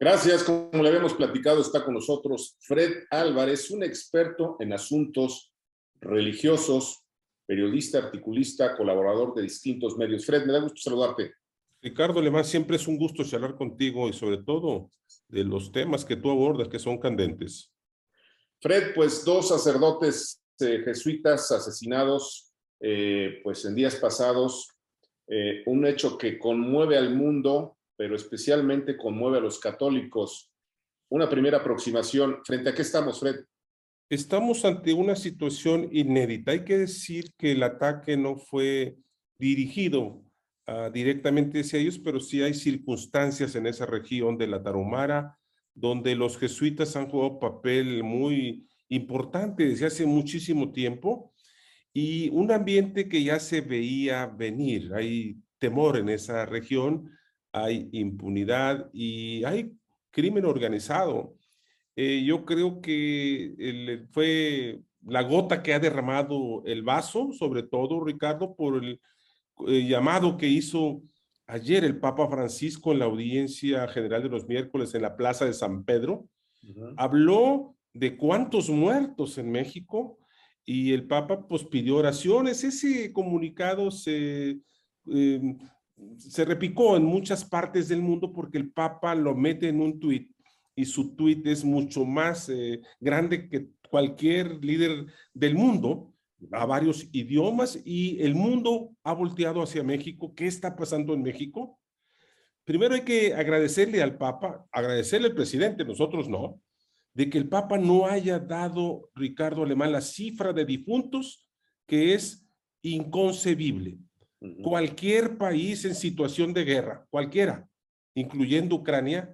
Gracias, como le habíamos platicado, está con nosotros Fred Álvarez, un experto en asuntos religiosos, periodista, articulista, colaborador de distintos medios. Fred, me da gusto saludarte. Ricardo Alemán, siempre es un gusto charlar contigo y sobre todo de los temas que tú abordas que son candentes. Fred, pues dos sacerdotes jesuitas asesinados pues en días pasados, un hecho que conmueve al mundo, pero especialmente conmueve a los católicos. Una primera aproximación, ¿frente a qué estamos, Fred? Estamos ante una situación inédita. Hay que decir que el ataque no fue dirigido directamente hacia ellos, pero sí hay circunstancias en esa región de la Tarahumara, donde los jesuitas han jugado un papel muy importante desde hace muchísimo tiempo, y un ambiente que ya se veía venir. Hay temor en esa región, hay impunidad y hay crimen organizado. Yo creo que fue la gota que ha derramado el vaso, sobre todo, Ricardo, por el llamado que hizo ayer el Papa Francisco en la audiencia general de los miércoles en la Plaza de San Pedro. Habló de cuántos muertos en México y el Papa pues pidió oraciones. Ese comunicado se repicó en muchas partes del mundo porque el Papa lo mete en un tuit y su tuit es mucho más grande que cualquier líder del mundo, a varios idiomas, y el mundo ha volteado hacia México. ¿Qué está pasando en México? Primero hay que agradecerle al Papa, agradecerle al presidente, nosotros no, de que el Papa no haya dado, Ricardo Alemán, la cifra de difuntos, que es inconcebible. Cualquier país en situación de guerra, cualquiera, incluyendo Ucrania,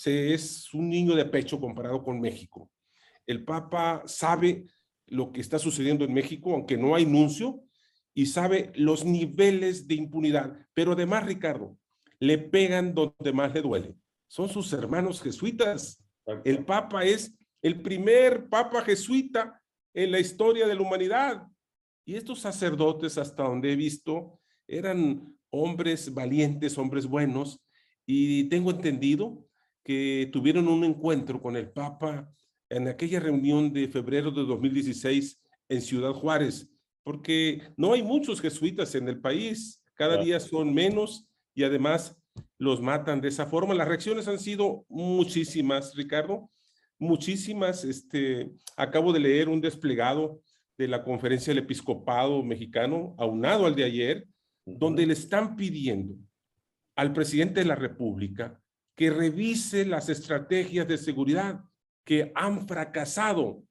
es un niño de pecho comparado con México. El Papa sabe lo que está sucediendo en México, aunque no hay nuncio, y sabe los niveles de impunidad. Pero además, Ricardo, le pegan donde más le duele. Son sus hermanos jesuitas. El Papa es el primer Papa jesuita en la historia de la humanidad. Y estos sacerdotes, hasta donde he visto, eran hombres valientes, hombres buenos, y tengo entendido que tuvieron un encuentro con el Papa en aquella reunión de febrero de 2016 en Ciudad Juárez, porque no hay muchos jesuitas en el país, cada día son menos y además los matan de esa forma. Las reacciones han sido muchísimas, Ricardo, muchísimas. Acabo de leer un desplegado de la Conferencia del Episcopado Mexicano, aunado al de ayer, donde le están pidiendo al presidente de la República que revise las estrategias de seguridad que han fracasado.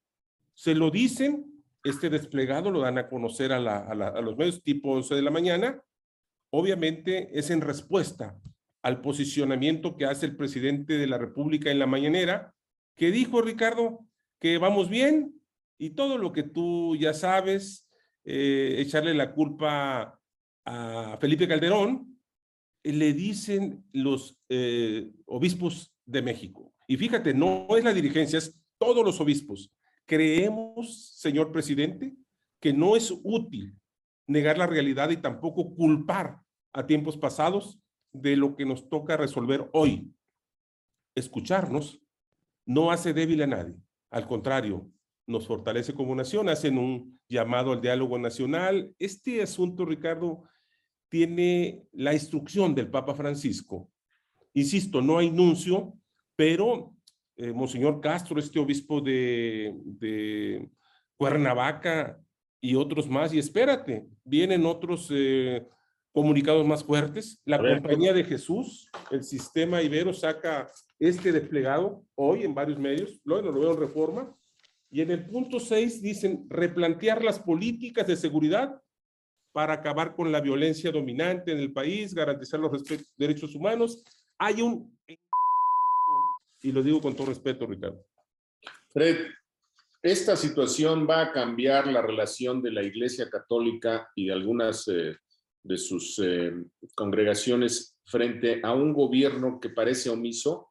Se lo dicen, este desplegado lo dan a conocer a los medios tipo 11 de la mañana. Obviamente es en respuesta al posicionamiento que hace el presidente de la República en la mañanera, que dijo, Ricardo, que vamos bien y todo lo que tú ya sabes, echarle la culpa a Felipe Calderón, le dicen los obispos de México. Y fíjate, no es la dirigencia, es todos los obispos. Creemos, señor presidente, que no es útil negar la realidad y tampoco culpar a tiempos pasados de lo que nos toca resolver hoy. Escucharnos no hace débil a nadie, al contrario, nos fortalece como nación. Hacen un llamado al diálogo nacional. Este asunto, Ricardo, tiene la instrucción del Papa Francisco. Insisto, no hay nuncio, pero Monseñor Castro, este obispo de Cuernavaca y otros más, y espérate, vienen otros comunicados más fuertes. La Compañía de Jesús, el Sistema Ibero, saca este desplegado hoy en varios medios, lo veo en Reforma, y en el punto 6 dicen replantear las políticas de seguridad para acabar con la violencia dominante en el país, garantizar los derechos humanos. Hay y lo digo con todo respeto, Ricardo. Fred, ¿esta situación va a cambiar la relación de la Iglesia Católica y de algunas de sus congregaciones frente a un gobierno que parece omiso?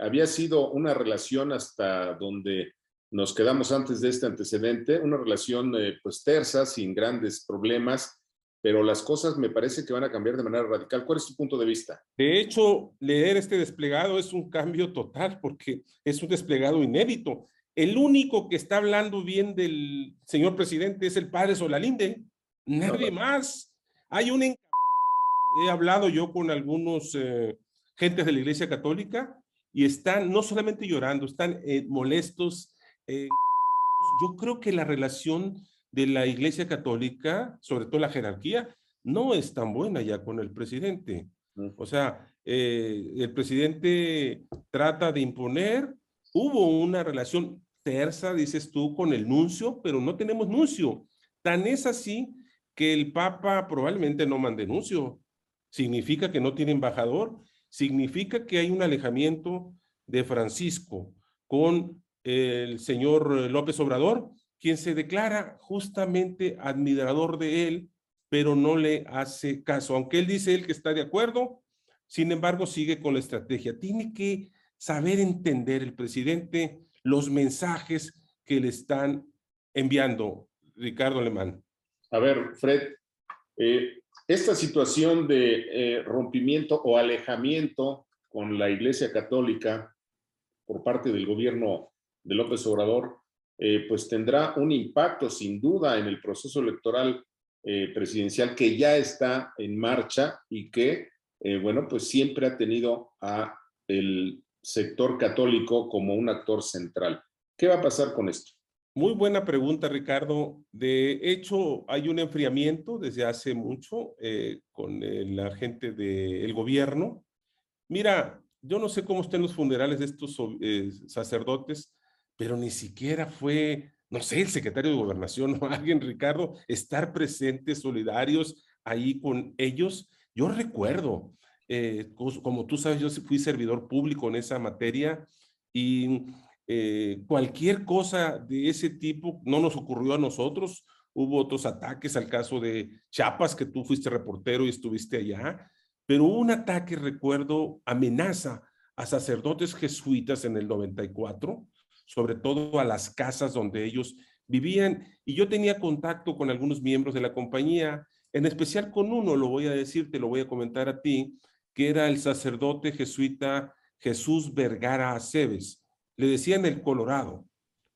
Había sido una relación hasta donde nos quedamos antes de este antecedente, una relación pues tersa, sin grandes problemas, pero las cosas me parece que van a cambiar de manera radical. ¿Cuál es tu punto de vista? De hecho, leer este desplegado es un cambio total porque es un desplegado inédito. El único que está hablando bien del señor presidente es el padre Solalinde, nadie más. Hay un he hablado yo con algunos gentes de la Iglesia Católica y están no solamente llorando, están molestos. Yo creo que la relación de la Iglesia Católica, sobre todo la jerarquía, no es tan buena ya con el presidente. O sea, el presidente trata de imponer, hubo una relación tersa, dices tú, con el nuncio, pero no tenemos nuncio. Tan es así que el Papa probablemente no mande nuncio. Significa que no tiene embajador, significa que hay un alejamiento de Francisco con el señor López Obrador, quien se declara justamente admirador de él, pero no le hace caso. Aunque él dice él que está de acuerdo, sin embargo sigue con la estrategia. Tiene que saber entender el presidente los mensajes que le están enviando, Ricardo Alemán. A ver, Fred, esta situación de rompimiento o alejamiento con la Iglesia Católica por parte del gobierno de López Obrador, pues tendrá un impacto sin duda en el proceso electoral presidencial que ya está en marcha y que, bueno, pues siempre ha tenido a el sector católico como un actor central. ¿Qué va a pasar con esto? Muy buena pregunta, Ricardo. De hecho, hay un enfriamiento desde hace mucho con la gente del gobierno. Mira, yo no sé cómo estén los funerales de estos sacerdotes, pero ni siquiera fue, no sé, el secretario de Gobernación o alguien, Ricardo, estar presentes, solidarios ahí con ellos. Yo recuerdo, como tú sabes, yo fui servidor público en esa materia y cualquier cosa de ese tipo no nos ocurrió a nosotros. Hubo otros ataques al caso de Chiapas, que tú fuiste reportero y estuviste allá, pero hubo un ataque, recuerdo, amenaza a sacerdotes jesuitas en el 94, sobre todo a las casas donde ellos vivían, y yo tenía contacto con algunos miembros de la compañía, en especial con uno, lo voy a decir, te lo voy a comentar a ti, que era el sacerdote jesuita Jesús Vergara Aceves. Le decían el Colorado.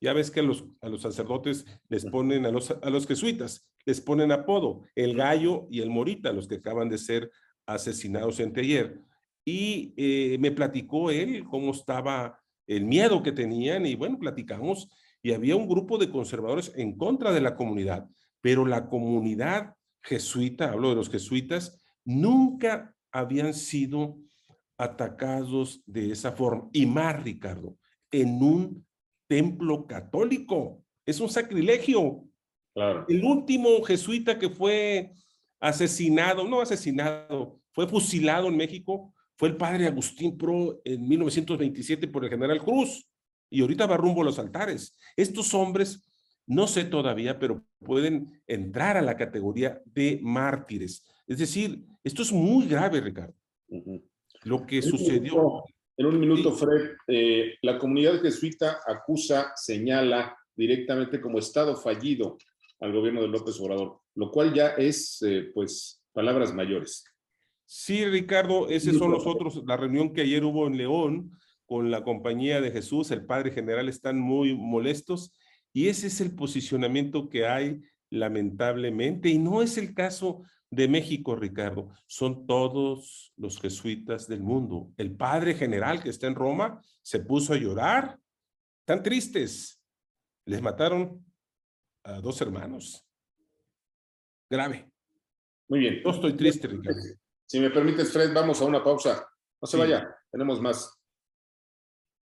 Ya ves que a los sacerdotes les ponen, a los jesuitas, les ponen apodo, el Gallo y el Morita, los que acaban de ser asesinados anteayer. Y me platicó él cómo estaba el miedo que tenían y bueno, platicamos y había un grupo de conservadores en contra de la comunidad, pero la comunidad jesuita, hablo de los jesuitas, nunca habían sido atacados de esa forma. Y más, Ricardo, en un templo católico. Es un sacrilegio. Claro. El último jesuita que fue asesinado, no asesinado, fue fusilado en México, fue el padre Agustín Pro en 1927 por el general Cruz. Y ahorita va rumbo a los altares. Estos hombres, no sé todavía, pero pueden entrar a la categoría de mártires. Es decir, esto es muy grave, Ricardo. Lo que sucedió. En un minuto, Sí. Fred, la comunidad jesuita acusa, señala directamente como Estado fallido al gobierno de López Obrador, lo cual ya es, pues, palabras mayores. Sí, Ricardo, esos son los otros, la reunión que ayer hubo en León con la Compañía de Jesús, el Padre General, están muy molestos y ese es el posicionamiento que hay lamentablemente y no es el caso de México, Ricardo, son todos los jesuitas del mundo. El Padre General que está en Roma se puso a llorar, tan tristes, les mataron a 2 hermanos, grave. Muy bien. Yo estoy triste, Ricardo. Si me permites, Fred, vamos a una pausa. No se vaya, tenemos más.